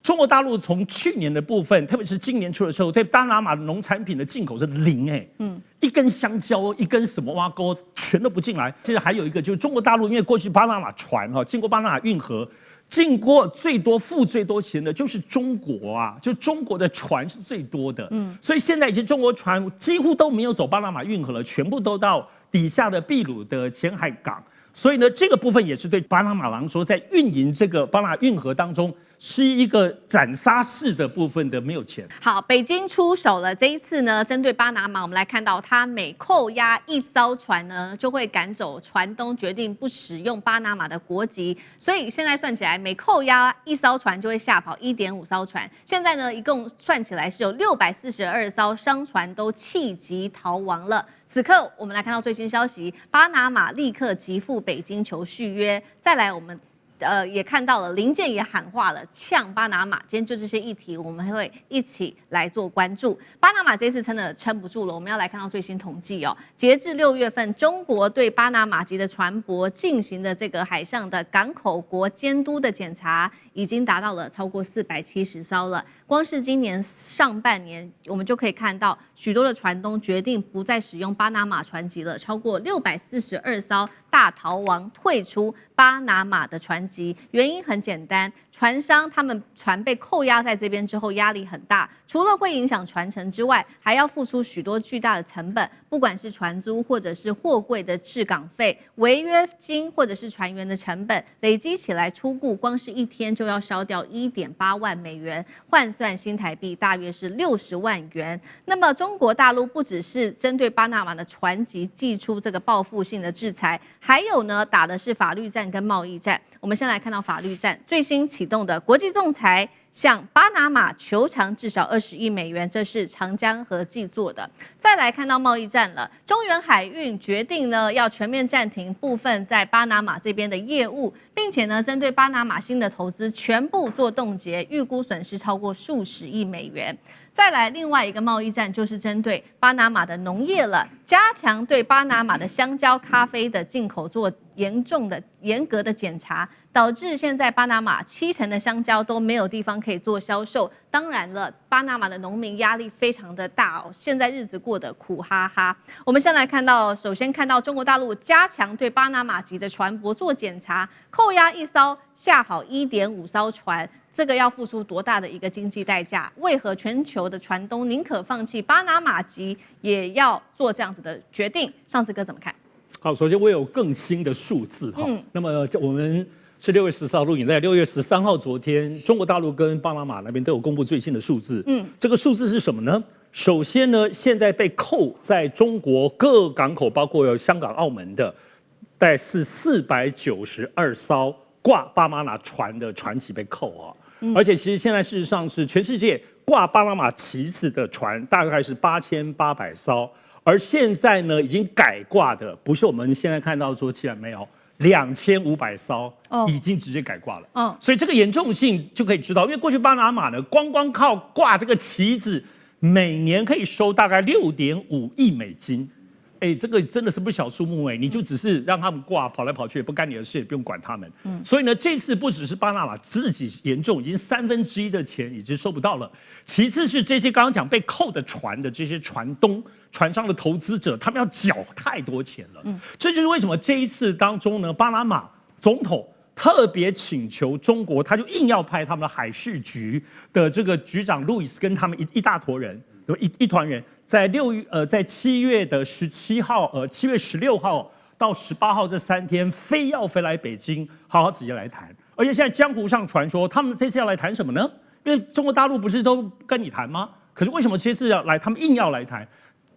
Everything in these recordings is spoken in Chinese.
中國大陸從去年的部分，特別是今年初的時候，對巴拿馬農產品的進口是0一根香蕉、一根什麼挖溝全都不進來。其實還有一個就是中國大陸，因為過去巴拿馬船經過巴拿馬運河，進過付最多錢的就是中國啊，就中國的船是最多的。所以現在已經中國船幾乎都沒有走巴拿馬運河了，全部都到底下的秘魯的前海港。所以呢，這個部分也是對巴拿馬來說，在運營這個巴拿馬運河當中，是一個斬殺式的部分的沒有錢。好，北京出手了。這一次呢，針對巴拿馬，我們來看到，它每扣押1艘船呢，就會趕走船東決定不使用巴拿馬的國籍。所以現在算起來，每扣押1艘船就會嚇跑1.5艘船。現在呢，一共算起來是有642艘商船都棄籍逃亡了。此刻，我們來看到最新消息，巴拿馬立刻急赴北京求續約。再來，我們也看到了林健也喊話了，嗆巴拿馬。今天就這些議題，我們會一起來做關注。巴拿馬這次真的撐不住了，我們要來看到最新統計哦。截至6月份，中國對巴拿馬籍的船舶進行的這個海上的港口國監督的檢查，已經達到了超過470艘了。光是今年上半年，我們就可以看到許多的船東決定不再使用巴拿馬船籍了，超过642艘大逃亡，退出巴拿馬的船籍。原因很簡單，船商他們船被扣押在這邊之後，壓力很大，除了會影響船程之外，還要付出許多巨大的成本，不管是船租或者是貨櫃的滯港費、違約金或者是船員的成本，累積起來初估光是一天就要燒掉1.8萬美元，換算新台幣大約是60萬元。那麼中國大陸不只是針對巴拿馬的船籍祭出這個報復性的制裁，還有呢打的是法律戰跟貿易戰。我們先來看到法律戰，最新啟動的國際仲裁向巴拿馬求償至少20億美元，這是長江和記做的。再來看到貿易戰了，中遠海運決定呢要全面暫停部分在巴拿馬這邊的業務，並且呢針對巴拿馬新的投資全部做凍結，預估損失超過數十億美元。再來另外一個貿易戰就是針對巴拿馬的農業了，加強對巴拿馬的香蕉、咖啡的進口做嚴格的檢查，導致現在巴拿馬70%的香蕉都沒有地方可以做銷售。當然了，巴拿馬的農民壓力非常的大哦，現在日子過得苦哈哈。我們先來看到，首先看到中國大陸加強對巴拿馬籍的船舶做檢查，扣押1艘，嚇跑1.5艘船。這個要付出多大的一個經濟代價？為何全球的船東寧可放棄巴拿馬籍，也要做這樣子的決定？上次哥怎麼看？好，首先我有更新的數字哈。那麼我們是6月14號錄影，在6月13號昨天，中國大陸跟巴拿馬那邊都有公布最新的數字。這個數字是什麼呢？首先呢，現在被扣在中國各港口，包括有香港、澳門的，大概是492艘掛巴拿馬船的船籍被扣啊。而且其實現在事實上是全世界掛巴拿馬旗子的船大概是8800艘，而現在呢已經改掛的不是我們現在看到說起来沒有2500艘已經直接改掛了。所以這個嚴重性就可以知道，因為過去巴拿馬呢光靠掛這個旗子，每年可以收大概6.5億美金。這個真的是不小數目你就只是讓他們掛跑來跑去，也不干你的事，也不用管他們。所以呢，這次不只是巴拿馬自己嚴重，已經1/3的錢已經收不到了。其次是這些剛剛講被扣的船的這些船東、船商的投資者，他們要繳太多錢了。這就是為什麼這一次當中呢，巴拿馬總統特別請求中國，他就硬要派他们的海事局的這個局長路易斯跟他們一大坨人。一團人在7月17號，7月16號到18號這3天，非要飛來北京，好好直接來談。而且現在江湖上傳說，他們這次要來談什麼呢？因為中國大陸不是都跟你談嗎？可是為什麼這次要來，他們硬要來談？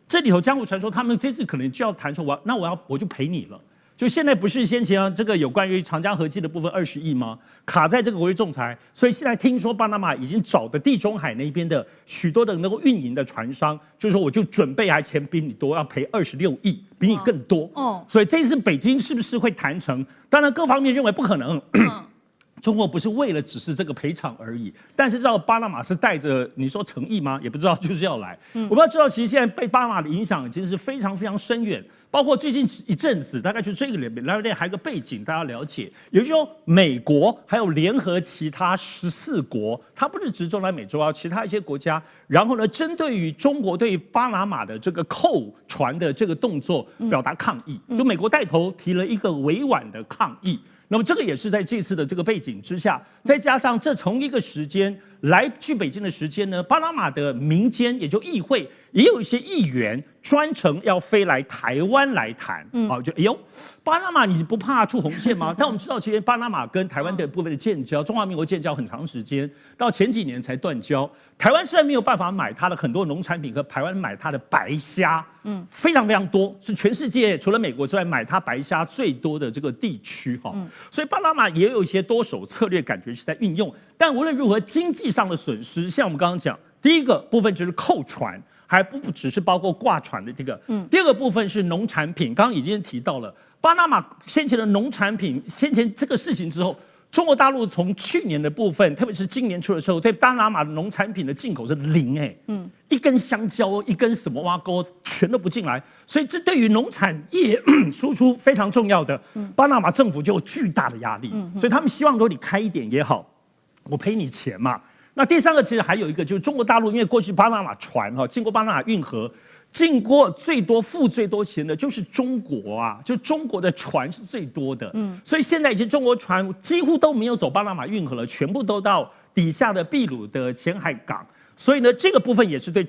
這裡頭江湖傳說，他們這次可能就要談說，我就賠你了。就現在不是先前這個有關於長江和記的部分20億嗎？卡在這個國際仲裁，所以現在聽說巴拿馬已經找的地中海那邊的許多的能夠運營的船商，就是說我就準備還錢比你多，要賠26億，比你更多。所以這一次北京是不是會談成？當然各方面認為不可能。中國不是為了只是這個賠償而已，但是知道巴拿馬是帶着你說誠意嗎？也不知道，就是要來。我們要知道，其實現在被巴拿馬的影響已經是非常非常深遠。包括最近一陣子，大概就這個裡面還有個背景，大家了解，也就是說，美國還有聯合其他14國，它不是只中南美洲啊，其他一些國家，然後呢，針對於中國對於巴拿馬的這個扣船的這個動作表達抗議，就美國帶頭提了一個委婉的抗議。那麼這個也是在這次的這個背景之下，再加上這同一個時間來去北京的時間呢，巴拿馬的民間也就議會也有一些議員專程要飛來台灣來談，就哎呦，巴拿馬你不怕出紅線嗎？但我們知道，其實巴拿馬跟台灣的部分的建交，中華民國建交很長時間，到前幾年才斷交。台灣雖然沒有辦法買它的很多農產品，和台灣買它的白蝦，非常非常多，是全世界除了美國之外買它白蝦最多的這個地區哈。所以巴拿馬也有一些多手策略，感覺是在運用。但無論如何，經濟上的損失，像我們剛剛講，第一個部分就是扣船，還不只是包括掛船的這個。第二個部分是農產品，剛剛已經提到了巴拿馬先前的農產品，先前這個事情之後。中國大陸從去年的部分，特別是今年初的時候，對巴拿馬的農產品的進口是0，一根香蕉、一根什麼挖溝全都不進來，所以這對於農產業輸出非常重要的，巴拿馬政府就有巨大的壓力，所以他們希望說你開一點也好，我賠你錢嘛。那第三個其實還有一個就是中國大陸，因為過去巴拿馬船經過巴拿馬運河。進過最多付最多錢的就是中國啊，就中國的船是最多的，所以現在已經中國船幾乎都沒有走巴拿馬運河了，全部都到底下的秘魯的前海港，所以呢，這個部分也是對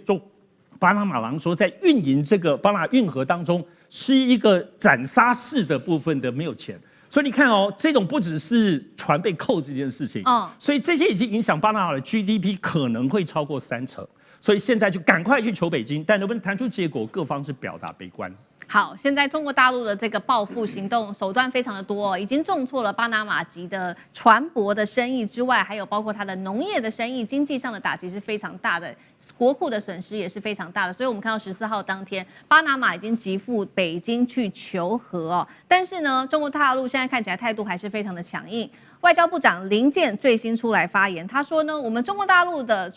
巴拿馬來說，在運營這個巴拿馬運河當中是一個斬殺式的部分的沒有錢，所以你看哦，這種不只是船被扣這件事情，所以這些已經影響巴拿馬的 GDP 可能會超過30%。所以現在就趕快去求北京，但能不能談出結果，各方是表達悲觀。好，現在中國大陸的這個報復行動手段非常的多，已經重挫了巴拿馬籍的船舶的生意之外，還有包括它的農業的生意，經濟上的打擊是非常大的，國庫的損失也是非常大的。所以我們看到14號當天，巴拿馬已經急赴北京去求和哦，但是呢，中國大陸現在看起來態度還是非常的強硬。外交部長林健最新出來發言，他說呢，我們中國大陸的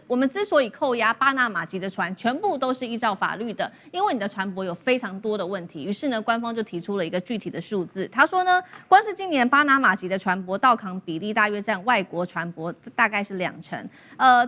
我們之所以扣押巴拿馬籍的船，全部都是依照法律的，因為你的船舶有非常多的問題。於是呢，官方就提出了一個具體的數字，他說呢，光是今年巴拿馬籍的船舶到港比例大約佔外國船舶大概是2成，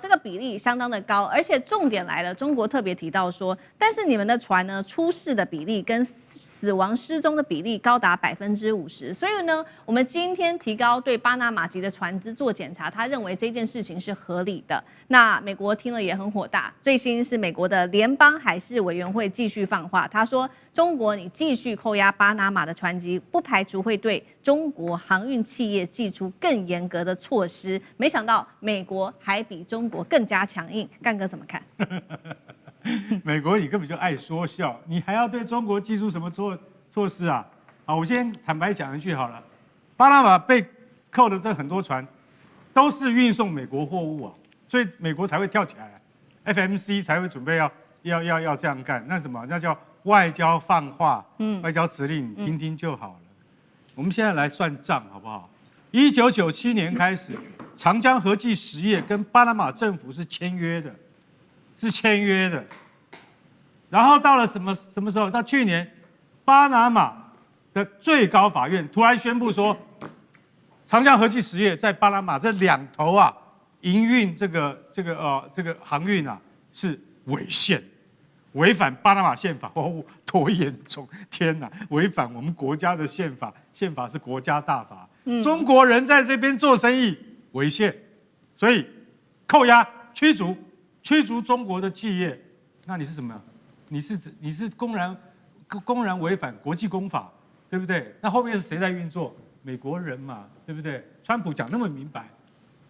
這個比例相當的高，而且重點來了，中國特別提到說，但是你們的船呢，出事的比例跟死亡失蹤的比例高達50%，所以呢，我們今天提高對巴拿馬籍的船只做檢查，他認為這件事情是合理的。那美國聽了也很火大，最新是美國的聯邦海事委員會繼續放話，他說中國你繼續扣押巴拿馬的船籍，不排除會對中國航運企業祭出更嚴格的措施。沒想到美國還比中國更加強硬，幹哥怎麼看？美國你根本就愛說笑，你還要對中國祭出什麼措施啊？好，我先坦白講一句好了，巴拿馬被扣的這很多船，都是運送美國貨物啊，所以美國才會跳起來，FMC 才會準備要這樣幹。那什麼？那叫外交放話，外交辭令，你聽聽就好了。我們現在來算賬好不好？1997年開始，長江和記實業跟巴拿馬政府是簽約的，然後到了什麼時候？到去年，巴拿馬的最高法院突然宣布說，長江和記實業在巴拿馬這2頭啊，營運這個航運啊是違憲，違反巴拿馬憲法。哦，多嚴重！天哪，違反我們國家的憲法，憲法是國家大法。中國人在這邊做生意違憲，所以扣押驅逐中國的企業，那你是什麼？你是公然違反國際公法，對不對？那後面是誰在運作？美國人嘛，對不對？川普講那麼明白，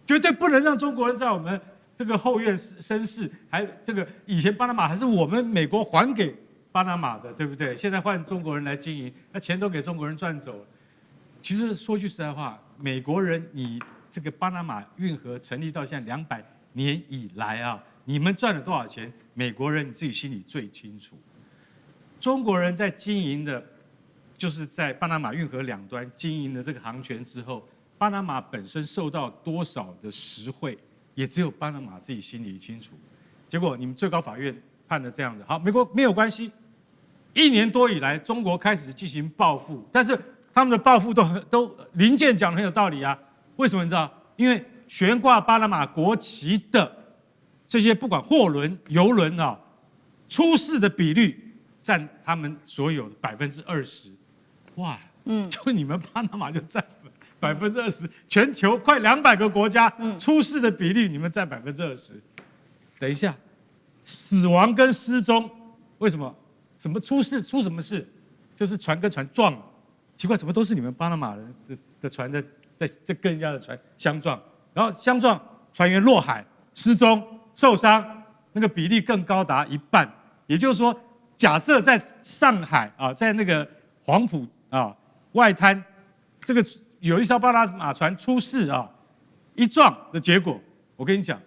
絕對不能讓中國人在我們這個後院生事，還這個以前巴拿馬還是我們美國還給巴拿馬的，對不對？現在換中國人來經營，那錢都給中國人賺走了。其實說句實在話，美國人，你這個巴拿馬運河成立到現在200年以來啊。你們賺了多少錢？美國人你自己心裡最清楚。中國人在經營的，就是在巴拿馬運河兩端經營的這個航權之後，巴拿馬本身受到多少的實惠，也只有巴拿馬自己心裡清楚。結果你們最高法院判了這樣的，好，美國沒有關係。1年多以來，中國開始進行報復，但是他們的報復都林健講得很有道理啊。為什麼你知道？因為懸掛巴拿馬國旗的這些不管貨輪、郵輪啊，出事的比率佔他們所有的20%。哇，就你們巴拿馬就佔20%，全球快200個國家出事的比率，你們佔20%。等一下，死亡跟失蹤，為什麼？什麼出事？出什麼事？就是船跟船撞了。奇怪，怎麼都是你們巴拿馬人的船在跟人家的船相撞，然後相撞，船員落海、失蹤、受傷，那個比例更高達1半。也就是說，假設在上海啊，在那個黃埔啊外灘，這個有一艘巴拿馬船出事啊，一撞的結果，我跟你講，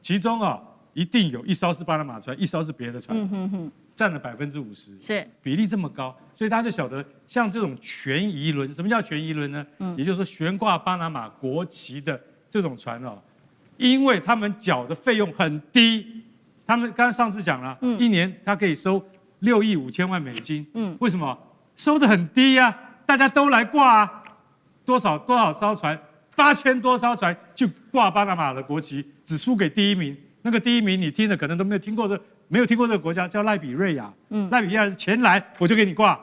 其中啊一定有一艘是巴拿馬船，一艘是別的船。佔了50%，是比例這麼高，所以大家就曉得，像這種權宜輪，什麼叫權宜輪呢？也就是說懸掛巴拿馬國旗的這種船哦，因為他們繳的費用很低，他們剛剛上次講了，一年他可以收6億5千萬美金，為什麼？收得很低啊，大家都來掛啊，多少艘船，8000多艘船去掛巴拿馬的國旗，只輸給第一名，那個第一名你聽了可能都沒有聽過這個國家叫賴比瑞亞，賴比瑞亞是錢來我就給你掛，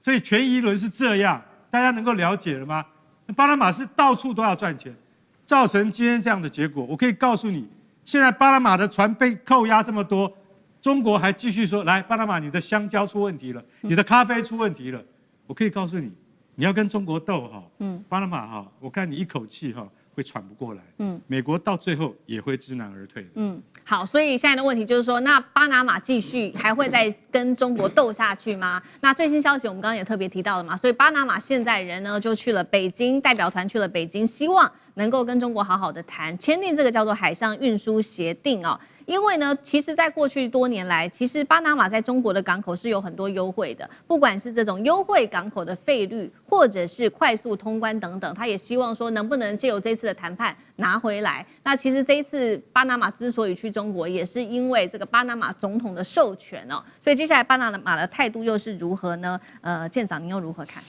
所以權宜輪是這樣，大家能夠了解了嗎？巴拿馬是到處都要賺錢，造成今天這樣的結果。我可以告訴你，現在巴拿馬的船被扣押這麼多，中國還繼續說，來巴拿馬你的香蕉出問題了，你的咖啡出問題了，我可以告訴你，你要跟中國鬥哈，巴拿馬哈，我看你一口氣哈會喘不過來，美國到最後也會知難而退的。好，所以現在的問題就是說，那巴拿馬繼續還會再跟中國鬥下去嗎？那最新消息我們剛剛也特別提到了嘛，所以巴拿馬現在人呢就去了北京，代表團去了北京，希望能夠跟中國好好的談，簽訂這個叫做海上運輸協定哦。因為呢，其實在過去多年來，其實巴拿馬在中國的港口是有很多優惠的，不管是這種優惠港口的費率，或者是快速通關等等，他也希望說能不能借由這次的談判拿回來。那其實這一次巴拿馬之所以去中國，也是因為這個巴拿馬總統的授權哦。所以接下來巴拿馬的態度又是如何呢？艦長您又如何看？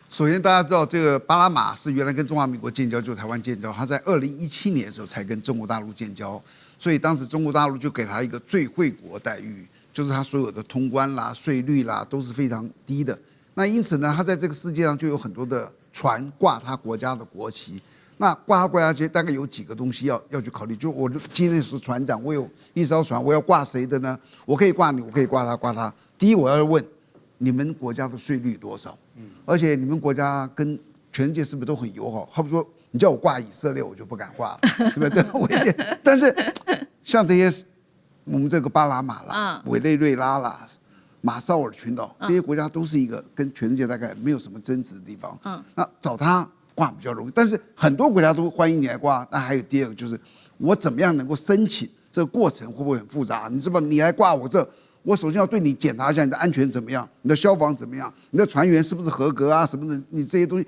首先，大家知道這個巴拿馬是原來跟中華民國建交，就台灣建交，他在2017年的時候才跟中國大陸建交，所以當時中國大陸就給他一個最惠國待遇，就是他所有的通關啦、稅率啦都是非常低的。那因此呢，他在這個世界上就有很多的船掛他國家的國旗。那掛他國家旗大概有幾個東西要去考慮，就我今天是船長，我有一艘船，我要掛誰的呢？我可以掛你，我可以掛他。第一，我要問你們國家的稅率多少？而且你們國家跟全世界是不是都很友好？好比說，你叫我掛以色列，我就不敢掛了，對不對？危險。但是像這些我們這個巴拿馬啦、委內瑞拉啦、馬紹爾群島這些國家，都是一個跟全世界大概沒有什麼爭執的地方。那找他掛比較容易，但是很多國家都歡迎你來掛。那還有第二個就是，我怎麼樣能夠申請？這個過程會不會很複雜？你知道你來掛我這？我首先要對你檢查一下你的安全怎麼樣，你的消防怎麼樣，你的船員是不是合格啊什麼的，你這些東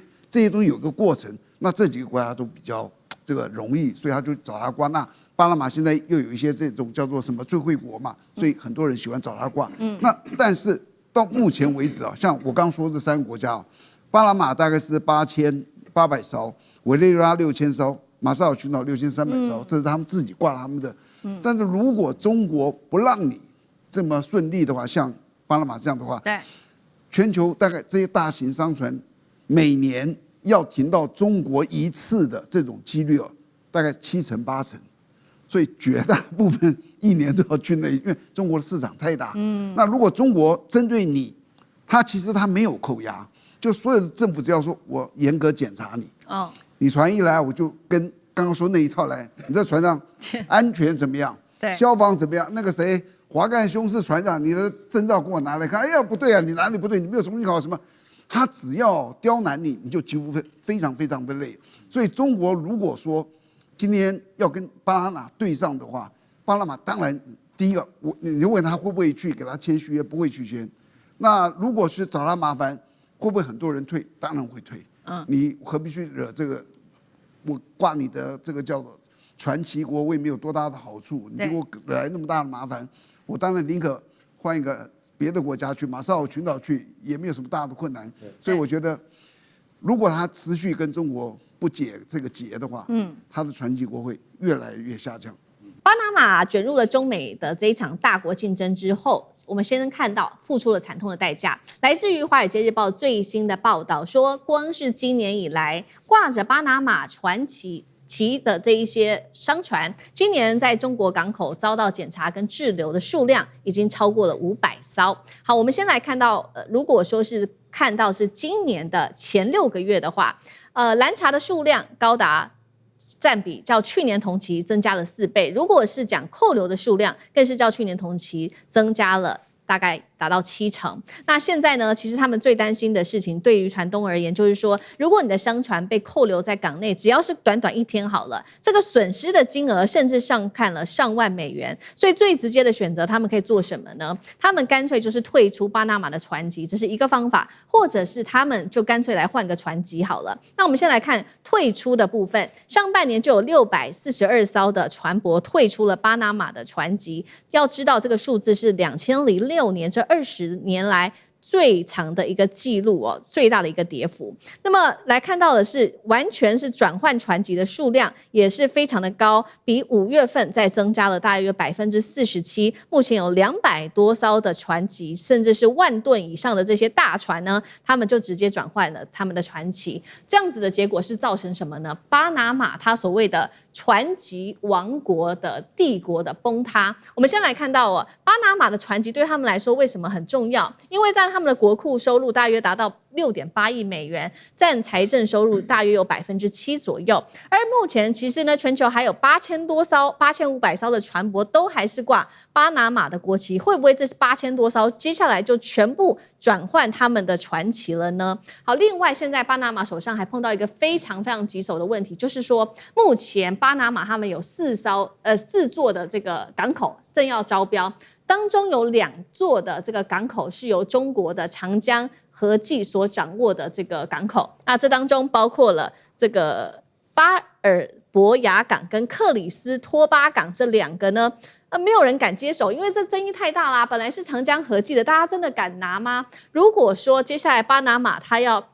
西有個過程。那這幾個國家都比較這個容易，所以他就找他掛。那巴拿馬現在又有一些這種叫做什麼最惠國嘛，所以很多人喜歡找他掛。那但是到目前為止啊，像我剛說這3個國家啊，巴拿馬大概是8800艘，委內瑞拉6000艘，馬紹爾群島6300艘，這是他們自己掛他們的。但是如果中國不讓你這麼順利的話，像巴拿馬這樣的話，全球大概這些大型商船每年要停到中國一次的這種幾率大概7成8成，所以絕大部分一年都要去那裡，因為中國的市場太大。那如果中國針對你，其實他沒有扣押，就所有的政府只要說我嚴格檢查你，你船一來我就跟剛剛說那一套來，你在船上安全怎麼樣，消防怎麼樣，那個誰。華幹兄是船長，你的證照給我拿來看。哎呀，不對啊，你哪裡不對？你沒有重新考什麼？他只要刁難你，你就幾乎非常非常的累。所以中國如果說今天要跟巴拿馬對上的話，巴拿馬當然第一個，你問他會不會去給他簽續約，不會去簽。那如果是找他麻煩，會不會很多人退？當然會退。你何必去惹這個我掛你的這個叫做傳奇國徽沒有多大的好處，你給我惹來那麼大的麻煩，我當然寧可換一個別的國家去，馬紹爾群島去也沒有什麼大的困難。所以我覺得，如果他持續跟中國不解這個結的話，他的傳奇國會越來越下降。巴拿馬捲入了中美的這一場大國競爭之後，我們先看到付出了慘痛的代價。來自於《華爾街日報》最新的報道說，光是今年以來掛着巴拿馬傳奇的這一些商船，今年在中國港口遭到檢查跟滯留的數量已經超過了500艘。好，我們先來看到，如果說是看到是今年的前6個月的話，攔查的數量高達佔比較去年同期增加了4倍。如果是講扣留的數量，更是較去年同期增加了大概達到70%。那現在呢，其實他們最擔心的事情，對於船東而言，就是說，如果你的商船被扣留在港內，只要是短短1天好了，這個損失的金額甚至上看了上萬美元。所以最直接的選擇，他們可以做什麼呢？他們乾脆就是退出巴拿馬的船籍，這是一個方法，或者是他們就乾脆來換個船籍好了。那我們先來看退出的部分，上半年就有642艘的船舶退出了巴拿馬的船籍。要知道这個數字是2006年這20年來最長的一個記錄哦，最大的一個跌幅。那麼來看到的是，完全是轉換船籍的數量也是非常的高，比5月份再增加了大約47%。目前有200多艘的船籍，甚至是10000噸以上的這些大船呢，他們就直接轉換了他們的船旗。這樣子的結果是造成什麼呢？巴拿馬它所謂的船籍王國的帝國的崩塌。我們先來看到巴拿馬的船籍對他們來說為什麼很重要？因為在他們的国庫收入大約達到6.8億美元，佔財政收入大約有7%左右。而目前其實呢，全球還有8000多艘、8500艘的船舶都還是掛巴拿馬的國旗，會不會這8000多艘接下來就全部轉換他們的船旗了呢？好，另外現在巴拿馬手上還碰到一個非常非常棘手的問題，就是說目前巴拿馬他們有4座的這個港口正要招標。當中有2座的這個港口是由中國的長江和記所掌握的這個港口，那這當中包括了這個巴爾博亞港跟克里斯托巴港這2個呢，沒有人敢接手，因為這爭議太大啦。本來是長江和記的，大家真的敢拿嗎？如果說接下來巴拿馬他要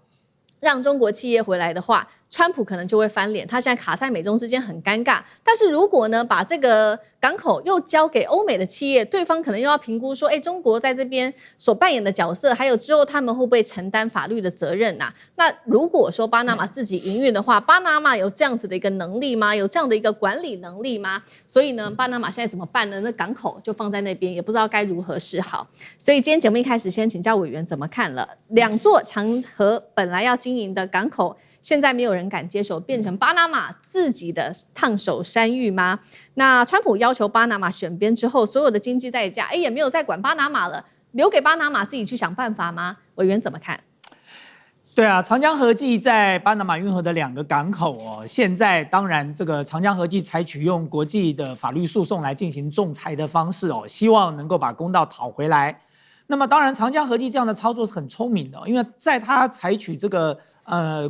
讓中國企業回來的話，川普可能就會翻臉，他現在卡在美中之間很尷尬。但是如果呢，把這個港口又交給歐美的企業，對方可能又要評估說，中國在這邊所扮演的角色，還有之後他們會不會承擔法律的責任啊？那如果說巴拿馬自己營運的話，巴拿馬有這樣子的一個能力嗎？有這樣的一個管理能力嗎？所以呢，巴拿馬現在怎麼辦呢？那港口就放在那邊，也不知道該如何是好。所以今天節目一開始，先請教委員怎麼看了2座長和本來要經營的港口，現在沒有人敢接手，變成巴拿馬自己的燙手山芋嗎？那川普要求巴拿馬選邊之後，所有的經濟代價，也沒有再管巴拿馬了，留給巴拿馬自己去想辦法嗎？委員怎麼看？對啊，長江和記在巴拿馬運河的2個港口哦，現在當然這個長江和記採取用國際的法律訴訟來進行仲裁的方式哦，希望能夠把公道討回來。那麼當然，長江和記這樣的操作是很聰明的，因為在他採取這個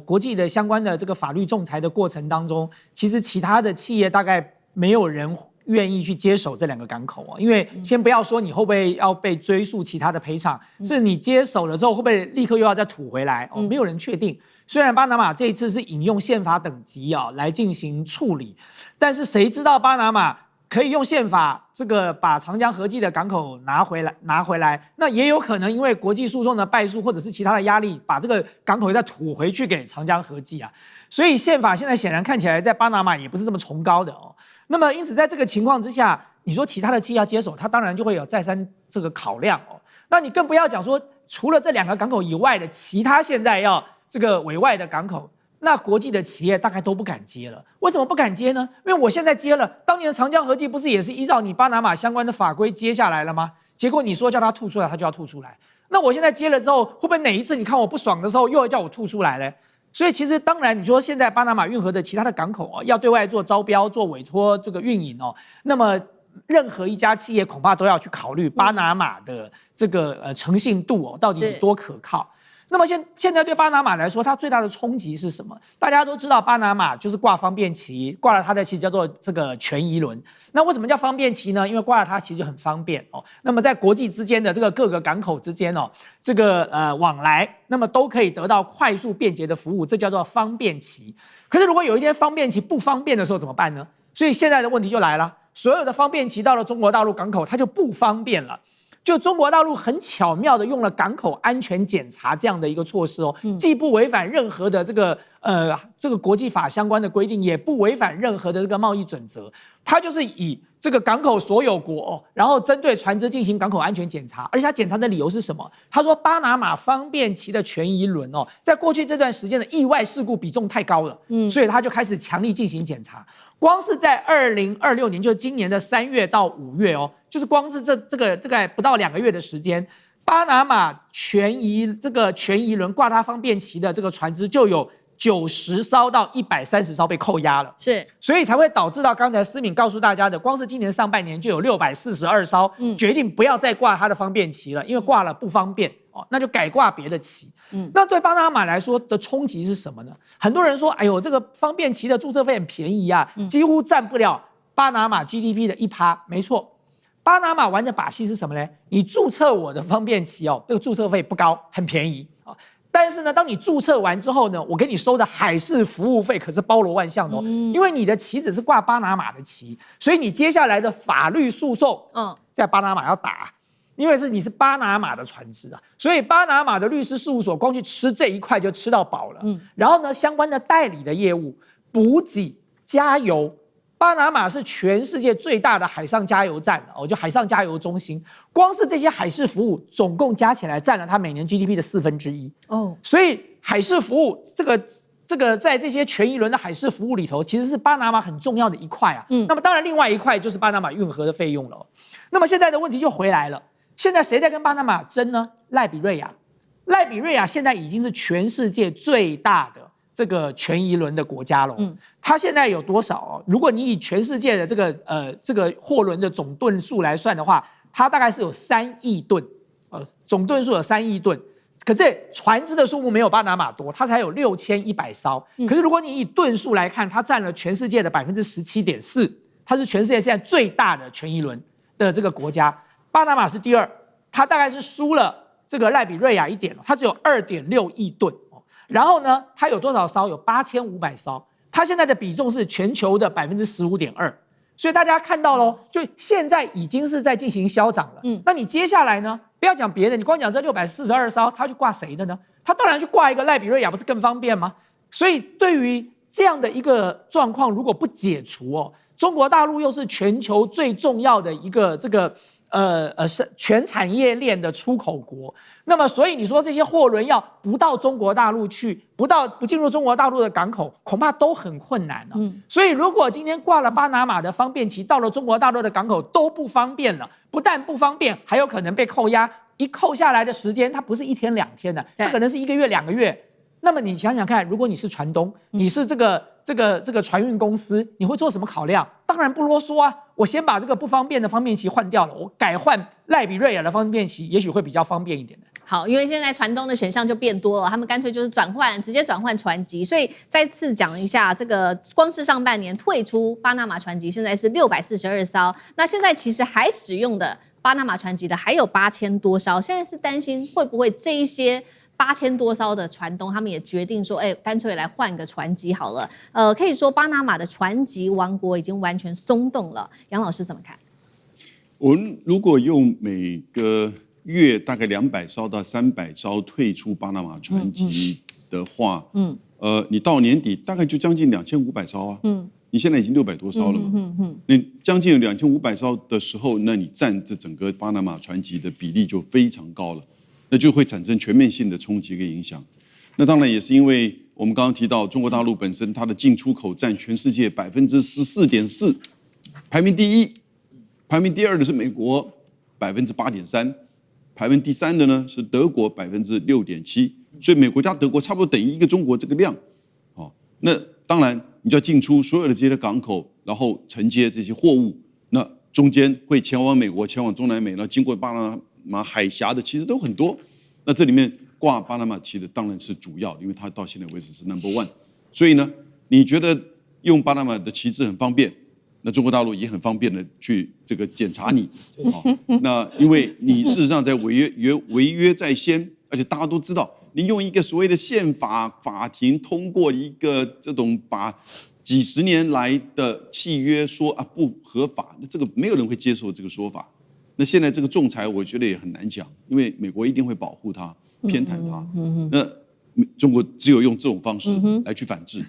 國際的相關的這個法律仲裁的過程當中，其實其他的企業大概沒有人願意去接手這2個港口哦，因為先不要說你會不會要被追訴其他的賠償，是你接手了之後會不會立刻又要再吐回來哦，沒有人確定。雖然巴拿馬這一次是引用憲法等級啊來進行處理，但是誰知道巴拿馬可以用憲法這個把長江和記的港口拿回來，那也有可能因為國際訴訟的敗訴或者是其他的壓力，把這個港口再吐回去給長江和記啊。所以憲法現在顯然看起來在巴拿馬也不是這麼崇高的哦。那麼因此在這個情況之下，你說其他的企業要接手，他當然就會有再三這個考量哦。那你更不要講說除了這2個港口以外的其他現在要這個委外的港口。那國際的企業大概都不敢接了，為什麼不敢接呢？因為我現在接了，當年的長江和記不是也是依照你巴拿馬相關的法規接下來了嗎？結果你說叫他吐出來，他就要吐出來。那我現在接了之後，會不會哪一次你看我不爽的時候，又要叫我吐出來呢？所以其實當然，你說現在巴拿馬運河的其他的港口哦，要對外做招標、做委託這個運營哦，那麼任何一家企業恐怕都要去考慮巴拿馬的這個誠信度哦，到底有多可靠。那麼現在對巴拿馬來說，它最大的衝擊是什麼？大家都知道，巴拿馬就是掛方便旗，掛了它的旗叫做這個全宜輪。那為什麼叫方便旗呢？因為掛了它其實就很方便哦。那麼在國際之間的這個各個港口之間哦，這個往來，那麼都可以得到快速便捷的服務，這叫做方便旗。可是如果有一天方便旗不方便的時候怎麼辦呢？所以現在的問題就來了，所有的方便旗到了中國大陸港口，它就不方便了。就中國大陸很巧妙的用了港口安全檢查這樣的一個措施哦，既不違反任何的這個國際法相關的規定，也不違反任何的這個貿易準則，它就是以這個港口所有國哦，然後針對船只進行港口安全檢查，而且它檢查的理由是什麼？他說巴拿馬方便旗的全宜輪哦，在過去這段時間的意外事故比重太高了，所以他就開始強力進行檢查。光是在2026年，就是今年的3月到5月哦，就是光是这個不到2個月的時間，巴拿馬全宜輪掛它方便旗的這個船只就有90艘到130艘被扣押了，是，所以才會導致到剛才思敏告訴大家的，光是今年上半年就有642艘決定不要再掛它的方便旗了，因為掛了不方便哦，那就改掛別的旗。那對巴拿馬來說的衝擊是什麼呢？很多人說，哎呦，這個方便旗的註冊費很便宜啊，幾乎佔不了巴拿馬 GDP 的1%。沒錯，巴拿馬玩的把戲是什麼呢？你註冊我的方便旗哦，這個註冊費不高，很便宜啊。但是呢，當你註冊完之後呢，我給你收的海事服務費可是包羅萬象的哦，因為你的旗只是掛巴拿馬的旗，所以你接下來的法律訴訟，在巴拿馬要打。因為你是巴拿馬的船只啊，所以巴拿馬的律師事務所光去吃這一塊就吃到飽了。然後呢，相關的代理的業務、補給、加油，巴拿馬是全世界最大的海上加油站哦，就海上加油中心。光是這些海事服務，總共加起來佔了它每年 GDP 的1/4哦。所以海事服務這個在這些全宜輪的海事服務裡頭，其實是巴拿馬很重要的一塊啊。那麼當然，另外一塊就是巴拿馬運河的費用了。那麼現在的問題就回來了。現在誰在跟巴拿馬爭呢？賴比瑞亞，賴比瑞亞現在已經是全世界最大的這個全宜輪的國家了。它現在有多少哦？如果你以全世界的這個貨輪的總噸數來算的話，它大概是有3億噸，總噸數有3億噸。可是船只的數目沒有巴拿馬多，它才有6100艘。可是如果你以噸數來看，它佔了全世界的17.4%，它是全世界現在最大的全宜輪的這個國家。巴拿馬是第2，它大概是輸了這個賴比瑞亞一點，它只有2.6億噸。然後呢，它有多少艘？有8500艘。它現在的比重是全球的15.2%。所以大家看到咯，就現在已經是在進行消長了。那你接下來呢？不要講別的，你光講這642艘，它去掛誰的呢？它當然去掛一個賴比瑞亞，不是更方便嗎？所以對於這樣的一個狀況，如果不解除哦，中國大陸又是全球最重要的一個是全產業鏈的出口國，那麼所以你說這些貨輪要不到中國大陸去，不進入中國大陸的港口，恐怕都很困難了。所以如果今天掛了巴拿馬的方便旗，到了中國大陸的港口都不方便了，不但不方便，還有可能被扣押。一扣下來的時間，它不是1天2天的，它可能是1個月2個月。那麼你想想看，如果你是船東，你是這個船運公司，你會做什麼考量？當然不囉嗦啊，我先把這個不方便的方便旗換掉了，我改換賴比瑞亞的方便旗，也許會比較方便一點的。好，因為現在船東的選項就變多了，他們乾脆就是直接轉換船籍。所以再次講一下，這個光是上半年退出巴拿馬船籍，現在是642艘，那現在其實還使用的巴拿馬船籍的還有8000多艘，現在是擔心會不會這一些8000多艘的船東，他們也決定說，乾脆來換個船籍好了。可以說巴拿馬的船籍王國已經完全鬆動了。楊老師怎麼看？我們如果用每個月大概200艘到300艘退出巴拿馬船籍的話，你到年底大概就將近2500艘啊。你現在已經600多艘了嘛？你將近有2500艘的時候，那你佔這整個巴拿馬船籍的比例就非常高了。那就會產生全面性的衝擊跟影響。那當然也是因為我們剛剛提到，中國大陸本身它的進出口佔全世界14.4%，排名第1，排名第2的是美國8.3%，排名第3的呢是德國6.7%。所以美國加德國差不多等於一個中國這個量。那當然你就要進出所有的這些港口，然後承接這些貨物，那中間會前往美國、前往中南美，然後經過巴拿馬海峽的其實都很多，那這裡面掛巴拿馬旗的當然是主要，因為它到現在為止是 No.1。所以呢，你覺得用巴拿馬的旗幟很方便，那中國大陸也很方便的去這個檢查你。那因為你事實上在違約在先，而且大家都知道，你用一個所謂的憲法法庭通過一個這種把幾十年來的契約說啊不合法，那這個沒有人會接受這個說法。那現在這個仲裁，我覺得也很難講，因為美國一定會保護它、偏袒它。那中國只有用這種方式來去反制。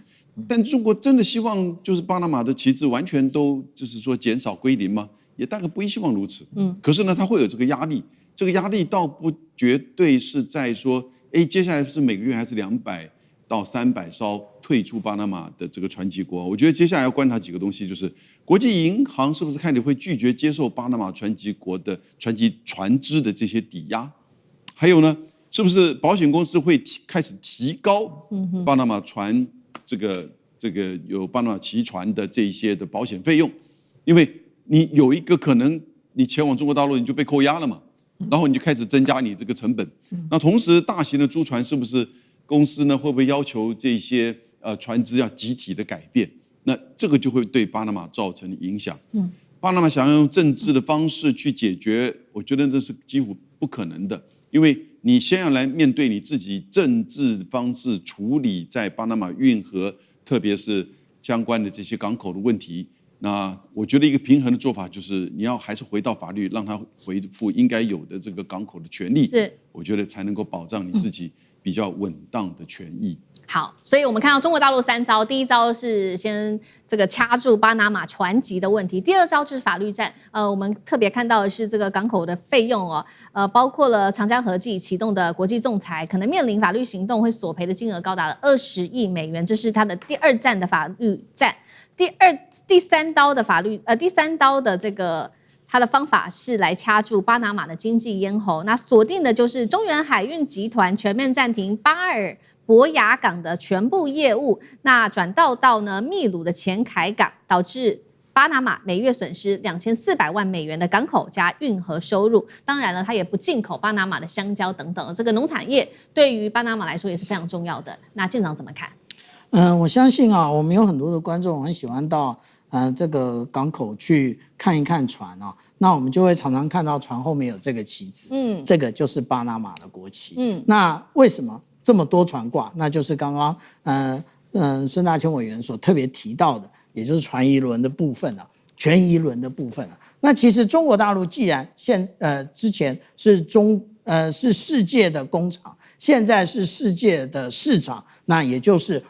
但中國真的希望就是巴拿馬的旗幟完全都就是說減少歸零嗎？也大概不希望如此。可是呢，它會有這個壓力，這個壓力倒不絕對是在說，接下來是每個月還是200到300艘退出巴拿馬的這個船籍國。我覺得接下來要觀察幾個東西，就是國際銀行是不是看你會拒絕接受巴拿馬船籍國的船隻的這些抵押，還有呢，是不是保險公司會開始提高巴拿馬船這個有巴拿馬旗船的這一些的保險費用？因為你有一個可能，你前往中國大陸你就被扣押了嘛，然後你就開始增加你這個成本。那同時，大型的租船是不是公司呢會不會要求這些船隻要集體的改變？那這個就會對巴拿馬造成影響。巴拿馬想要用政治的方式去解決，我覺得這是幾乎不可能的，因為你先要來面對你自己政治方式處理在巴拿馬運河，特別是相關的這些港口的問題。那我覺得一個平衡的做法就是，你要還是回到法律，讓它恢復應該有的這個港口的權利。是，我覺得才能夠保障你自己比較穩當的權益。好，所以我們看到中國大陸3招，第一招是先這個掐住巴拿馬船籍的問題，第二招就是法律戰。我們特別看到的是這個港口的費用哦，包括了長江和記啟動的國際仲裁，可能面臨法律行動會索賠的金額高達了20億美元，這是它的第2戰的法律戰。第三刀的這個它的方法是來掐住巴拿馬的經濟咽喉，那鎖定的就是中原海運集團全面暫停巴爾博雅港的全部業務，那轉到呢秘魯的前凱港，導致巴拿馬每月損失2400萬美元的港口加運河收入。當然了，它也不進口巴拿馬的香蕉等等，這個農產業對於巴拿馬來說也是非常重要的。那艦長怎麼看？我相信啊，我們有很多的觀眾很喜歡到這個港口去看一看船啊，那我們就會常常看到船後面有這個旗子，這個就是巴拿馬的國旗。那為什麼這麼多船掛？那就是剛剛孫大千委員所特別提到的，也就是船移輪的部分啊，全移輪的部分啊。那其實中國大陸既然之前是世界的工廠，現在是世界的市場，那也就是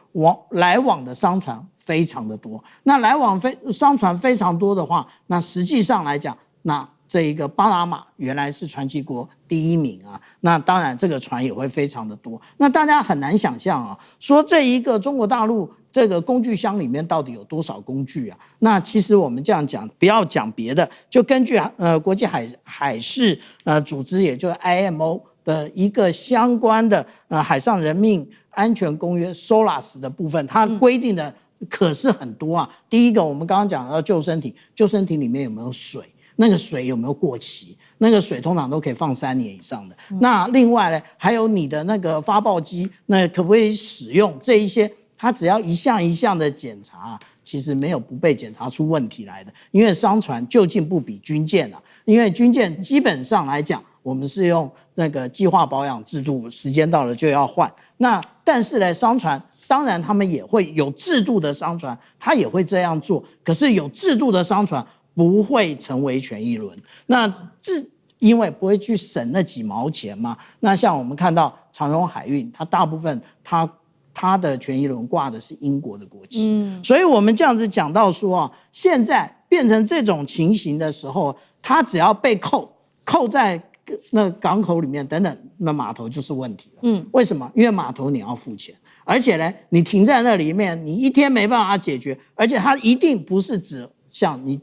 來往的商船非常的多。那来往商船非常多的話，那實際上來講，那這一個巴拿馬原來是船籍國第1名啊，那當然這個船也會非常的多。那大家很難想象啊，說這一個中國大陸這個工具箱裡面到底有多少工具啊？那其實我們這樣講，不要講別的，就根據國際海事組織，也就是 IMO 的一個相關的海上人命安全公約 SOLAS 的部分，它規定的可是很多啊。第一個，我們剛剛講到救生艇，救生艇裡面有沒有水？那個水有沒有過期？那個水通常都可以放3年以上的。那另外呢，還有你的那個發報機，那可不可以使用？這一些，它只要一項一項的檢查，其實沒有不被檢查出問題來的。因為商船究竟不比軍艦啊，因為軍艦基本上來講，我們是用那個計劃保養制度，時間到了就要換。那但是呢，商船當然他們也會有制度的商船，他也會這樣做。可是有制度的商船不會成為全移輪，那因為不會去省那幾毛錢嘛。那像我們看到長榮海運，它大部分它的全移輪掛的是英國的國旗，所以我們這樣子講到說啊，現在變成這種情形的時候，它只要被扣在那港口裡面等等，那碼頭就是問題了。為什麼？因為碼頭你要付錢，而且呢，你停在那裡面，你一天沒辦法解決，而且它一定不是只像你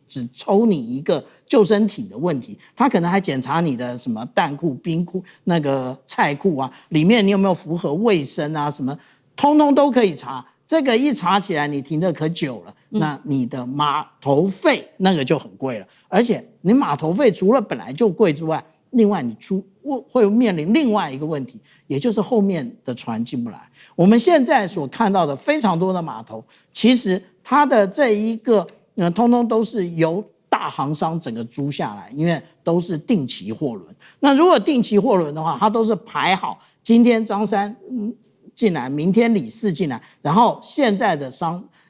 只抽你一個救生艇的問題，他可能還檢查你的什麼彈庫、冰庫、那個菜庫啊，裡面你有沒有符合衛生啊，什麼通通都可以查。這個一查起來，你停的可久了，那你的碼頭費那個就很貴了。而且你碼頭費除了本來就貴之外，另外你會面臨另外一個問題，也就是後面的船進不來。我們現在所看到的非常多的碼頭，其實它的這一個通通都是由大航商整個租下來，因為都是定期貨輪。那如果定期貨輪的話，它都是排好，今天張三進來，明天李四進來，然後現在的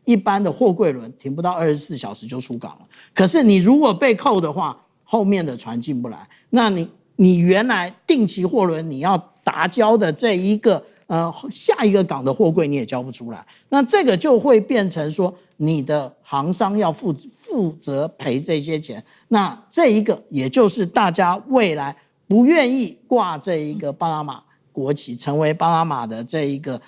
一般的貨櫃輪停不到24小時就出港了。可是你如果被扣的話，後面的船進不來，那你原來定期貨輪你要打交的這一個下一個港的貨櫃你也交不出來，那這個就會變成說你的航商要負責賠這些錢。那這一個也就是大家未來不願意掛這一個巴拿馬國旗，成為巴拿馬的這一個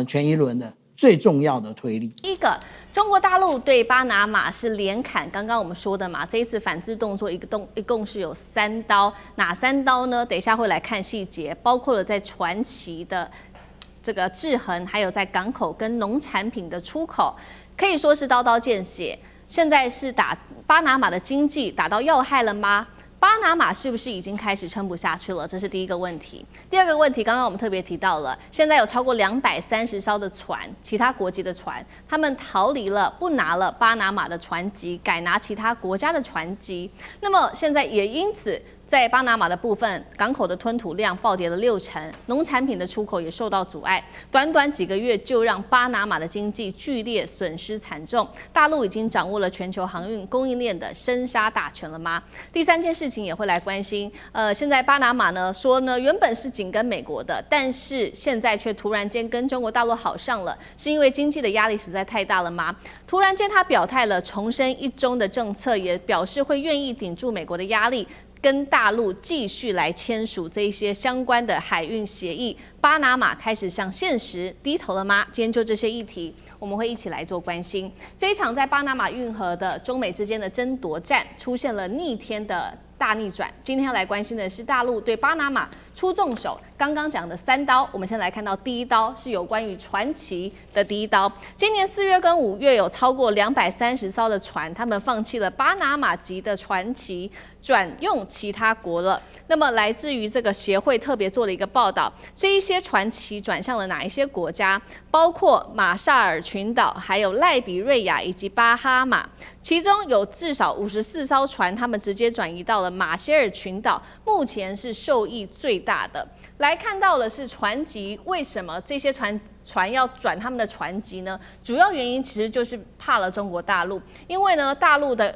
權益輪的最重要的推力。第一個，中國大陸對巴拿馬是連砍，刚刚我們說的嘛，這一次反制動作一共是有3刀，哪3刀呢？等一下會來看細節，包括了在船旗的這個制衡，還有在港口跟農產品的出口，可以說是刀刀見血。現在是打巴拿馬的經濟打到要害了嗎？巴拿馬是不是已經開始撐不下去了？這是第一個問題。第二個問題，剛剛我們特別提到了，現在有超過230艘的船，其他國籍的船，他們逃離了，不拿了巴拿馬的船籍，改拿其他國家的船籍。那麼現在也因此，在巴拿馬的部分，港口的吞吐量暴跌了60%，農產品的出口也受到阻礙。短短幾個月就讓巴拿馬的經濟劇烈損失慘重。大陸已經掌握了全球航運供應鏈的生殺大權了嗎？第三件事情也會來關心。現在巴拿馬呢說呢，原本是緊跟美國的，但是現在卻突然間跟中國大陸好上了，是因為經濟的壓力實在太大了嗎？突然間他表態了，重申一中的政策，也表示會願意頂住美國的壓力，跟大陸繼續來簽署這一些相關的海運協議。巴拿馬開始向現實低頭了嗎？今天就這些議題，我們會一起來做關心。這一場在巴拿馬運河的中美之間的爭奪戰，出現了逆天的大逆轉。今天要來關心的是大陸對巴拿馬出重手。剛剛講的3刀，我們先來看到第1刀，是有關於船旗的第1刀。今年4月跟5月有超過230艘的船，他們放棄了巴拿馬籍的船旗，轉用其他國了。那麼來自於這個協會特別做了一個報道，這一些船旗轉向了哪一些國家？包括馬紹爾群島、還有賴比瑞亞以及巴哈馬。其中有至少54艘船，他們直接轉移到了馬歇爾群島，目前是受益最大的。來看到的是船籍，為什麼這些船要轉他們的船籍呢？主要原因其實就是怕了中國大陸，因為呢，大陸的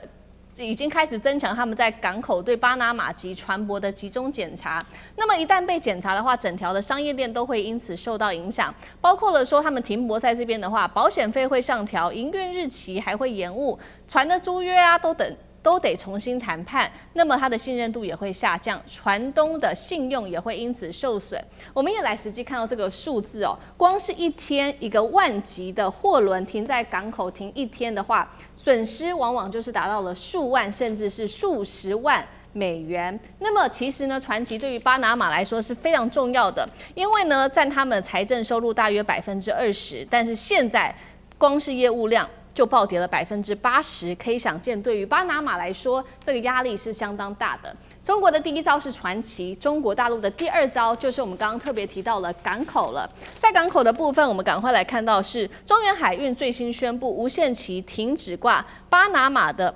已經開始增強他們在港口對巴拿馬籍船舶的集中檢查。那麼一旦被檢查的話，整條的商業鏈都會因此受到影響，包括了說他們停泊在這邊的話，保險費會上調，營運日期還會延誤，船的租約啊都得重新談判，那麼它的信任度也會下降，船東的信用也會因此受損。我們也來實際看到這個數字哦，光是一天一個萬級的貨輪停在港口停1天的話，損失往往就是達到了數萬甚至是數十萬美元。那麼其實呢，船旗對於巴拿馬來說是非常重要的，因為呢佔他們財政收入大約20%，但是現在光是業務量就暴跌了80%，可以想見，對於巴拿馬來說，這個壓力是相當大的。中國的第1招是船旗，中國大陸的第2招就是我們剛剛特別提到了港口了。在港口的部分，我們趕快來看到是中原海運最新宣布無限期停止掛巴拿馬的。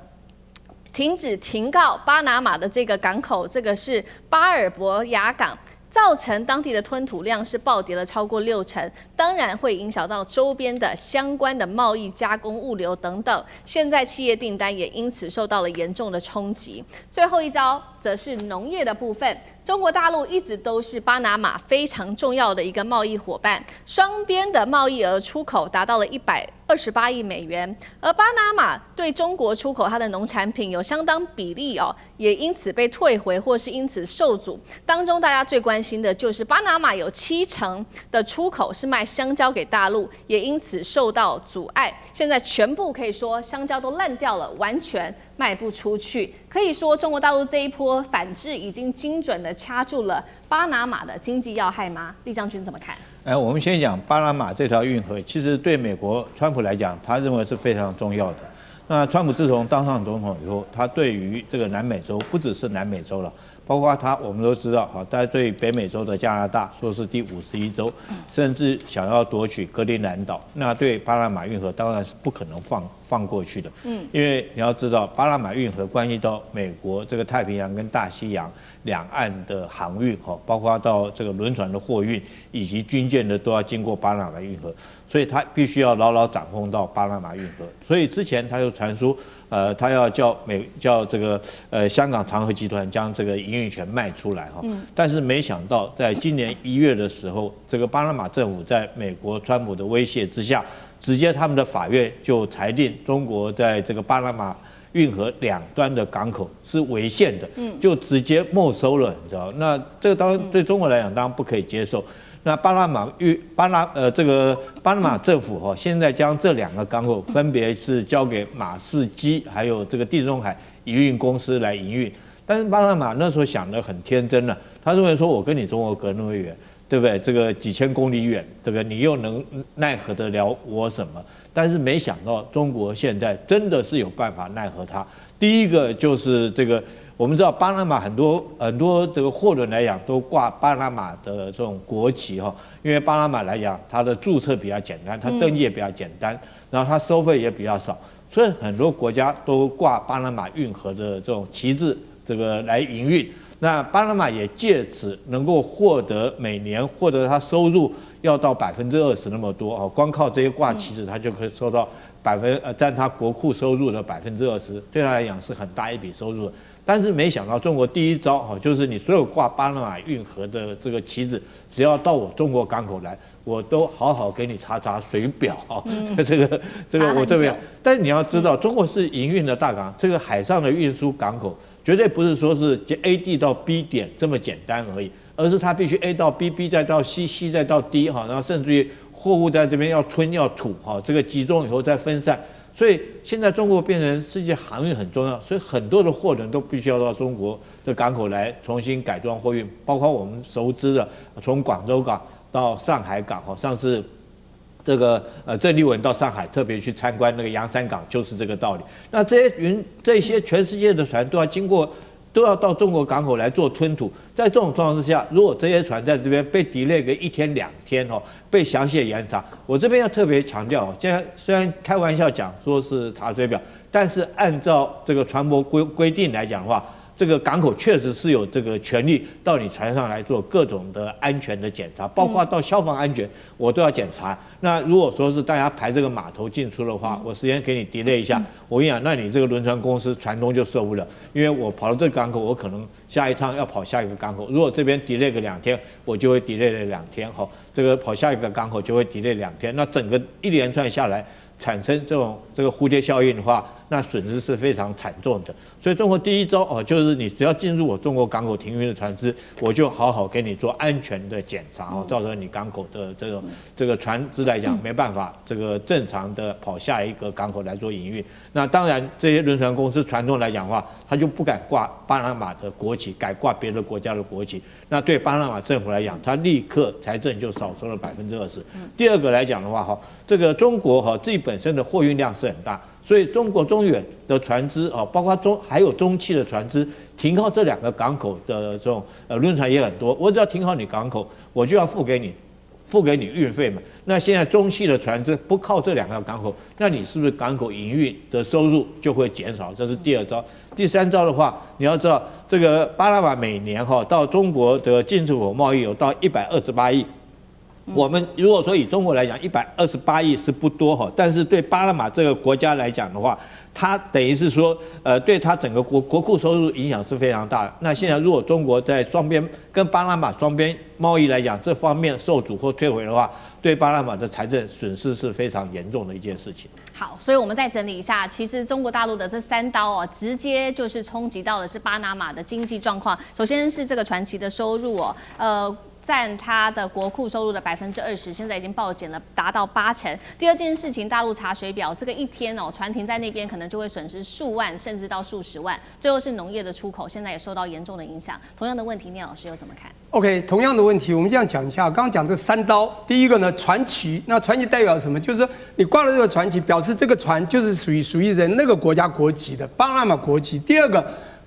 停靠巴拿馬的這個港口，這個是巴爾博亞港。造成當地的吞吐量是暴跌了超過60%，當然會影響到周邊的相關的貿易、加工、物流等等。現在企業訂單也因此受到了嚴重的衝擊。最後一招則是農業的部分。中國大陸一直都是巴拿馬非常重要的一個貿易夥伴，雙邊的貿易額出口達到了128億美元，而巴拿馬對中國出口它的農產品有相當比例哦，也因此被退回或是因此受阻。當中大家最關心的就是巴拿馬有70%的出口是賣香蕉給大陸，也因此受到阻礙。現在全部可以說香蕉都爛掉了，完全賣不出去。可以說中國大陸這一波反制已經精準的掐住了巴拿馬的經濟要害嗎？厲將軍怎麼看？我們先講巴拿馬這條運河，其實對美國川普來講，他認為是非常重要的。那川普自從當上總統以後，他對於這個南美洲，不只是南美洲了，包括它我們都知道，大家對北美洲的加拿大說是第51州，甚至想要奪取格陵蘭島，那對巴拿馬運河當然是不可能放過去的，因為你要知道，巴拿馬運河關係到美國這個太平洋跟大西洋兩岸的航運，包括到這個輪船的貨運以及軍艦的都要經過巴拿馬運河，所以他必須要牢牢掌控到巴拿馬運河。所以之前他就傳出，他要叫這個香港長和集團將這個營運權賣出來哈，但是沒想到在今年1月的時候，這個巴拿馬政府在美國川普的威脅之下，直接他們的法院就裁定中國在這個巴拿馬運河兩端的港口是違憲的，就直接沒收了，你知道？那這個當然對中國來講當然不可以接受。那巴拿馬政府現在將這兩個港口分別是交給馬士基還有這個地中海營運公司來營運，但是巴拿馬那時候想得很天真了，他認為說我跟你中國隔那麼遠，對不對？這個幾千公里遠，這個你又能奈何得了我什麼？但是沒想到中國現在真的是有辦法奈何他。第一個就是這個。我們知道巴拿馬很多這個貨輪來講都掛巴拿馬的這種國旗哈，因為巴拿馬來講它的註冊比較簡單，它登記也比較簡單，然後它收費也比較少，所以很多國家都掛巴拿馬運河的這種旗幟這個來營運。那巴拿馬也借此能夠獲得每年獲得它收入要到20%那麼多哦，光靠這些掛旗子它就可以收到占它國庫收入的20%，對它來講是很大一筆收入的。但是沒想到中國第一招就是你所有掛巴拿馬運河的這個旗子，只要到我中國港口來，我都好好給你查水表這個我這邊。但是你要知道，中國是營運的大港，這個海上的運輸港口絕對不是說是 A 地到 B 點這麼簡單而已，而是它必須 A 到 B，B 再到 C，C 再到 D 然後甚至於貨物在這邊要吞要吐這個集中以後再分散。所以現在中國變成世界航運很重要，所以很多的貨輪都必須要到中國的港口來重新改裝貨運，包括我們熟知的從廣州港到上海港上次這個鄭麗文到上海特別去參觀那個洋山港，就是這個道理。那這些全世界的船都要到中國港口來做吞吐，在這種狀況之下，如果這些船在這邊被 delay 個1天2天被詳細嚴查，我這邊要特別強調，現在雖然開玩笑講說是查水表，但是按照這個船舶規定來講的話，這個港口確實是有這個權利到你船上來做各種的安全的檢查，包括到消防安全我都要檢查。那如果說是大家排這個碼頭進出的話，我時間給你 delay 一下，我跟你講，那你這個輪船公司船東就受不了，因為我跑到這個港口，我可能下一趟要跑下一個港口，如果這邊 delay 個2天，我就會 delay 了2天這個跑下一個港口就會 delay 2天，那整個一連串下來產生這個蝴蝶效應的話，那損失是非常慘重的。所以中國第一招就是你只要進入我中國港口停運的船只，我就好好給你做安全的檢查造成你港口的這個船只來講沒辦法這個正常的跑下一個港口來做營運。那當然這些輪船公司船東來講的話，他就不敢掛巴拿馬的國旗，改掛別的國家的國旗。那對巴拿馬政府來講，他立刻財政就少收了20%。第二個來講的話這個中國自己本身的貨運量是很大，所以中國中遠的船只包括還有中汽的船只停靠這2個港口的這種輪船也很多。我只要停靠你港口，我就要付給你運費嘛。那現在中汽的船只不靠這2個港口，那你是不是港口營運的收入就會減少？這是第2招。第3招的話，你要知道這個巴拿馬每年到中國的進出口貿易有到128億。我們如果說以中國來講，128億是不多但是對巴拿馬這個國家來講的話，它等於是說，對它整個國庫收入影響是非常大的。那現在如果中國在雙邊跟巴拿馬雙邊貿易來講，這方面受阻或退回的話，對巴拿馬的財政損失是非常嚴重的一件事情。好，所以我們再整理一下，其實中國大陸的這3刀直接就是衝擊到的是巴拿馬的經濟狀況。首先是這個船期的收入佔它的國庫收入的20%，現在已經暴減了，達到80%。第二件事情，大陸查水表，這個1天船停在那邊可能就會損失數萬甚至到數十萬。最後是農業的出口，現在也受到嚴重的影響。同樣的問題，聶老師又怎麼看 ？OK， 同樣的問題，我們這樣講一下。剛剛講這3刀，第一個呢，船旗，那船旗代表什麼？就是說你掛了這個船旗，表示這個船就是屬於人那個國家國籍的巴拿馬國旗。第二個，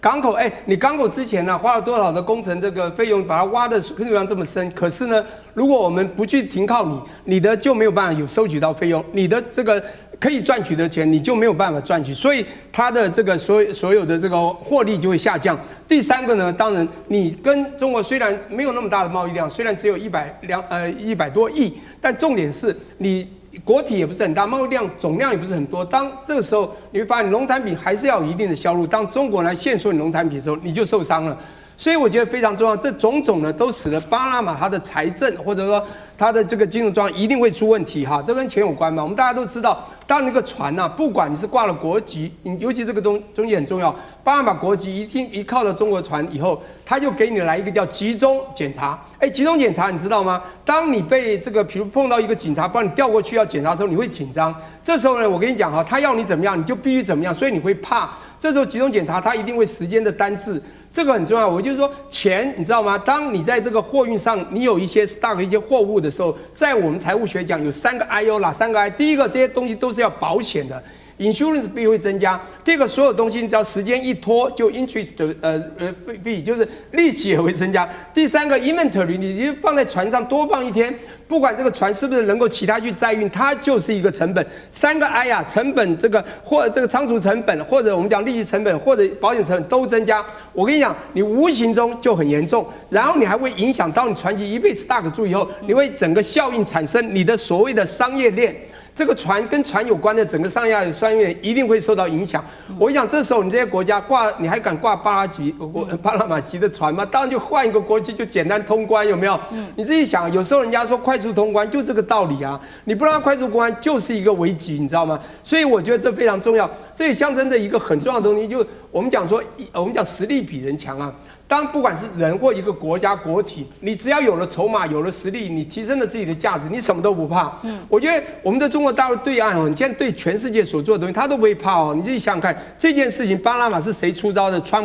港口，你港口之前呢花了多少的工程这个費用，把它挖的坑流量這麼深，可是呢，如果我們不去停靠你的就沒有辦法有收取到費用，你的這個可以賺取的錢你就沒有辦法賺取，所以它的這個所有的這個獲利就會下降。第三個呢，當然你跟中國雖然沒有那麼大的貿易量，雖然只有100多億，但重點是你國體也不是很大，貿易量總量也不是很多。當這個時候你會發現農產品還是要有一定的銷路，當中國來限縮你農產品的時候，你就受傷了。所以我覺得非常重要，這種種呢都使得巴拿馬它的財政或者說它的這個金融狀況一定會出問題哈，這跟錢有關嘛。我們大家都知道，當那個船吶，不管你是掛了國籍，尤其這個中間很重要，巴拿馬國籍一靠了中國船以後，他就給你來一個叫集中檢查。集中檢查你知道嗎？當你被這個，比如碰到一個警察把你調過去要檢查的時候，你會緊張。這時候呢，我跟你講哈，他要你怎麼樣，你就必須怎麼樣，所以你會怕。這時候集中檢查，它一定會時間的單次，這個很重要。我就是說，錢你知道嗎？當你在這個貨運上，你有一些 stock 一些貨物的時候，在我們財務學講有3個 I， 哪3個 I？ 第一個，這些東西都是要保險的。Insurance 費會增加。第二個，所有東西你只要時間一拖，就 interest 費就是利息也會增加。第三個 inventory 你就放在船上多放一天，不管這個船是不是能夠其他去載運，它就是一個成本。3個 I 啊，成本這個或這個倉儲成本，或者我們講利息成本，或者保險成本都增加。我跟你講，你無形中就很嚴重，然後你還會影響到你船期一被 stock 住以後，你會整個效應產生你的所謂的商業鏈。這個船跟船有關的整個上下商業一定會受到影響。我想這時候你這些國家掛，你還敢掛巴拿馬籍的船嗎？當然就換一個國籍就簡單通關，有沒有？你自己想，有時候人家說快速通關就這個道理啊，你不讓它快速通關就是一個危機，你知道嗎？所以我覺得這非常重要，這也象徵着一個很重要的東西，就我們講說，我們講實力比人強啊。當不管是人或一個國家國體，你只要有了籌碼，有了實力，你提升了自己的價值，你什麼都不怕。我覺得我們的中國大陸對岸哦，你現在對全世界所做的東西，他都不會怕哦。你自己想想看，這件事情巴拿馬是誰出招的？川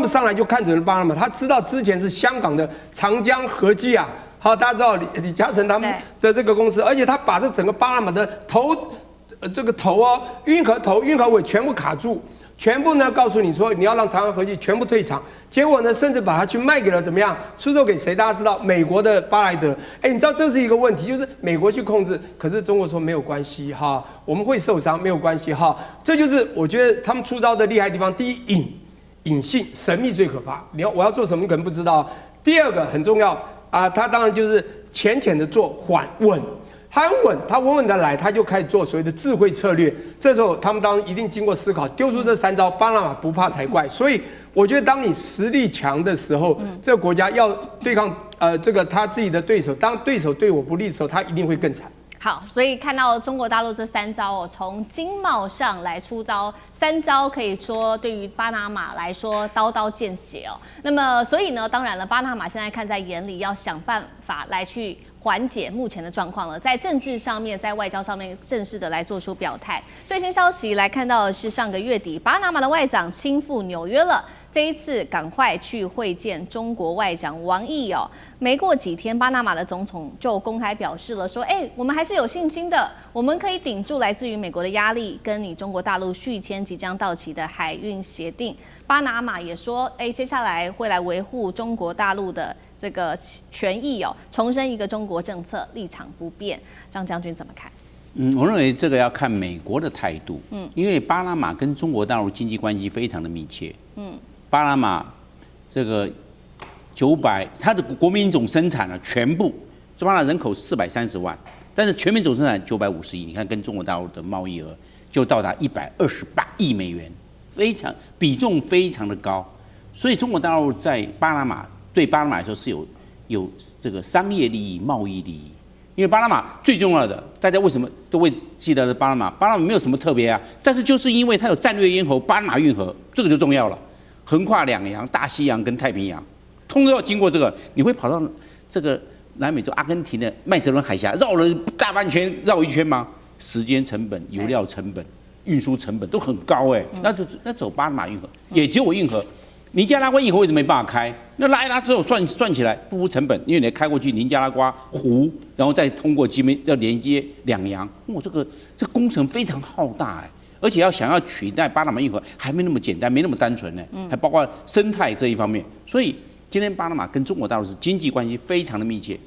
普上來就看準了巴拿馬，他知道之前是香港的長江和記啊，好，大家知道李嘉誠他們的這個公司，而且他把這整個巴拿馬的頭哦，運河頭、運河尾全部卡住。全部呢告訴你說你要讓長江和記全部退場，結果呢甚至把它去賣給了怎麼樣？出售給誰？大家知道美國的巴萊德。你知道這是一個問題，就是美國去控制，可是中國說沒有關係哈，我們會受傷沒有關係哈。這就是我覺得他們出招的厲害的地方。第一，隱性神秘最可怕，我要做什麼你可能不知道。第二個很重要啊，他當然就是淺淺的做，緩穩。他很穩，他穩穩的來，他就開始做所謂的智慧策略。這時候他們當然一定經過思考，丟出這3招，巴拿馬不怕才怪。所以我覺得，當你實力強的時候，這個國家要對抗這個他自己的對手，當對手對我不利的時候，他一定會更慘。好，所以看到中國大陸這3招哦，從經貿上來出招，3招可以說對於巴拿馬來說刀刀見血哦。那麼所以呢，當然了，巴拿馬現在看在眼裡，要想辦法來去緩解目前的狀況了，在政治上面，在外交上面正式的來做出表態。最新消息來看到的是上個月底，巴拿馬的外長親赴紐約了。這一次趕快去會見中國外長王毅哦。沒過幾天，巴拿馬的總統就公開表示了說，我們還是有信心的，我們可以頂住來自於美國的壓力，跟你中國大陸續簽即將到期的海運協定。巴拿馬也說，接下來會來維護中國大陸的這個權益哦，重申一個中國政策，立場不變。張將軍怎麼看？我認為這個要看美國的態度。因為巴拿馬跟中國大陸經濟關係非常的密切。巴拿馬這個它的國民總生產呢，全部巴拿馬人口430萬，但是全民總生產950億，你看跟中國大陸的貿易額就到達128億美元，比重非常的高，所以中國大陸在巴拿馬對巴拿馬來說是有這個商業利益、貿易利益。因為巴拿馬最重要的，大家為什麼都會記得的巴拿馬？巴拿馬沒有什麼特別啊，但是就是因為它有戰略咽喉巴拿馬運河，這個就重要了。橫跨2洋、大西洋跟太平洋，通通要經過這個，你會跑到這個南美洲阿根廷的麥哲倫海峽，繞了大半圈，繞一圈嗎？時間成本、油料成本、運輸成本都很高那走巴拿馬運河，也只有運河。尼加拉瓜運河為什麼沒辦法開？那拉一拉之後算起來不敷成本，因為你開過去尼加拉瓜湖，然後再通過要連接2洋，這工程非常浩大而且想要取代巴拿馬運河還沒那麼簡單，沒那麼單純呢，還包括生態這一方面。所以今天巴拿馬跟中國大陸是經濟關係非常的密切。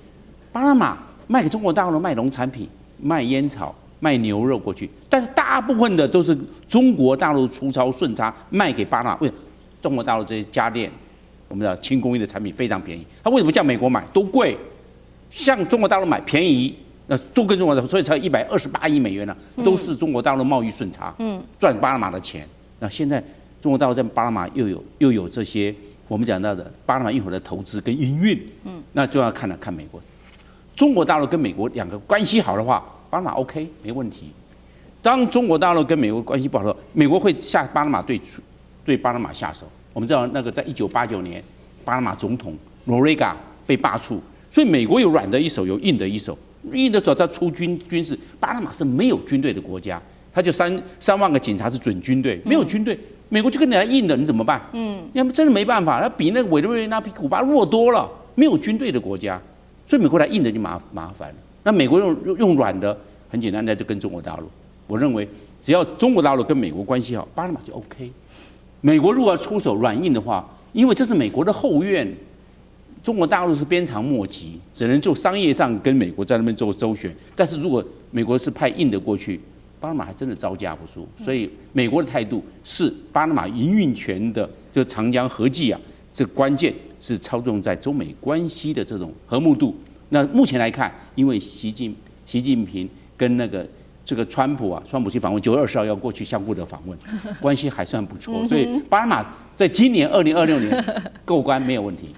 巴拿馬賣給中國大陸賣農產品、賣煙草、賣牛肉過去，但是大部分的都是中國大陸粗糙順差賣給巴拿馬。為中國大陸這些家電，我們知道輕工藝的產品非常便宜，它為什麼向美國買都貴？向中國大陸買便宜，那都跟中國大陸，所以才128億美元呢，都是中國大陸貿易順差，賺巴拿馬的錢。那現在中國大陸在巴拿馬又有這些我們講到的巴拿馬運河的投資跟營運，那就要看美國。中國大陸跟美國兩個關係好的話，巴拿馬 OK 沒問題。當中國大陸跟美國關係不好的時候，美國會下巴拿馬對巴拿馬下手。我們知道那個在1989年，巴拿馬總統諾瑞嘎被罷黜。所以美國有軟的一手，有硬的一手。硬的時候，他出軍事。巴拿馬是沒有軍隊的國家，他就3萬個警察是準軍隊，沒有軍隊，美國就跟你來硬的，你怎麼辦？要麼真的沒辦法，他比那個委內瑞拉、比古巴弱多了，沒有軍隊的國家，所以美國來硬的就麻煩了。那美國用軟的，很簡单，那就跟中國大陸。我認為只要中國大陸跟美國關係好，巴拿馬就 OK。美國如果要出手軟硬的話，因為這是美國的後院。中國大陸是鞭長莫及，只能就商業上跟美國在那邊做周旋。但是如果美國是派硬的過去，巴拿馬還真的招架不住。所以美國的態度是巴拿馬營運權的，就長江合計啊，這關鍵是操縱在中美關係的這種和睦度。那目前來看，因為習近平跟這個川普去訪問9月20號要過去相互的訪問，關係還算不錯。所以巴拿馬在今年2026年過關沒有問題。